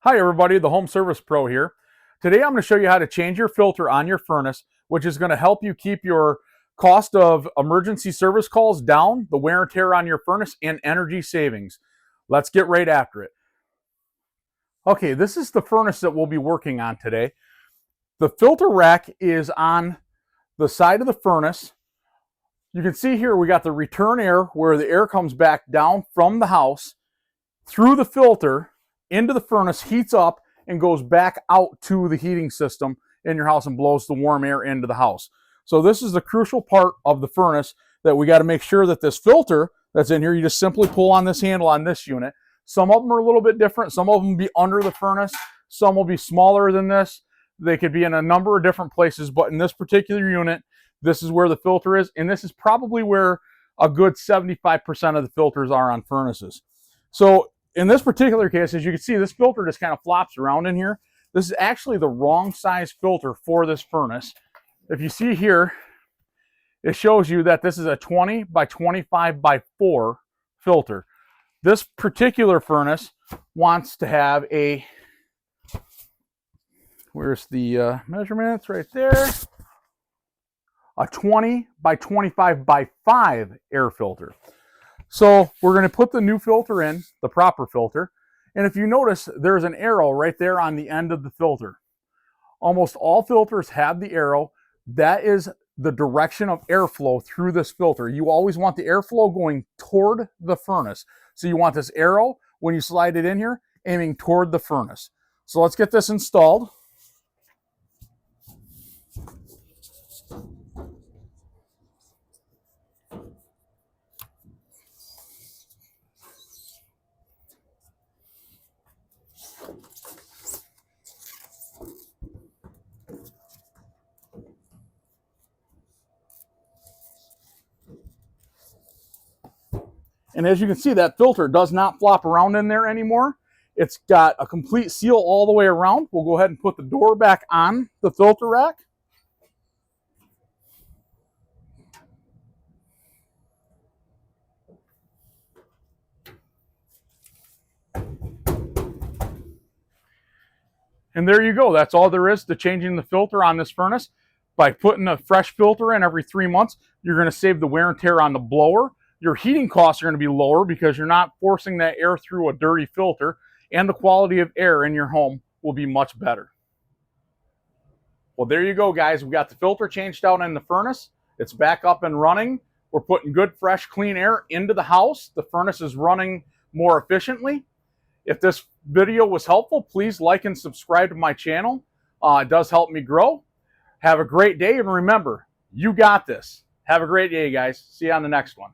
Hi everybody, the Home Service Pro here. Today I'm going to show you how to change your filter on your furnace, which is going to help you keep your cost of emergency service calls down, the wear and tear on your furnace, and energy savings. Let's get right after it. Okay, this is the furnace that we'll be working on today. The filter rack is on the side of the furnace. You can see here we got the return air where the air comes back down from the house through the filter into the furnace, heats up, and goes back out to the heating system in your house and blows the warm air into the house. So this is the crucial part of the furnace that we got to make sure that this filter that's in here, you just simply pull on this handle on this unit. Some of them are a little bit different. Some of them will be under the furnace. Some will be smaller than this. They could be in a number of different places, but in this particular unit, this is where the filter is, and this is probably where a good 75% of the filters are on furnaces. So in this particular case, as you can see, this filter just kind of flops around in here. This is actually the wrong size filter for this furnace. If you see here, it shows you that this is a 20 by 25 by 4 filter. This particular furnace wants to have a, where's the measurements? Right there. A 20 by 25 by 5 air filter. So we're going to put the new filter in, the proper filter. And if you notice, there's an arrow right there on the end of the filter. Almost all filters have the arrow. That is the direction of airflow through this filter. You always want the airflow going toward the furnace. So you want this arrow, when you slide it in here, aiming toward the furnace. So let's get this installed. And as you can see, that filter does not flop around in there anymore. It's got a complete seal all the way around. We'll go ahead and put the door back on the filter rack. And there you go. That's all there is to changing the filter on this furnace. By putting a fresh filter in every 3 months, you're going to save the wear and tear on the blower. Your heating costs are going to be lower because you're not forcing that air through a dirty filter, and the quality of air in your home will be much better. Well, there you go, guys. We got the filter changed out in the furnace. It's back up and running. We're putting good, fresh, clean air into the house. The furnace is running more efficiently. If this video was helpful, please like and subscribe to my channel. It does help me grow. Have a great day, and remember, you got this. Have a great day, guys. See you on the next one.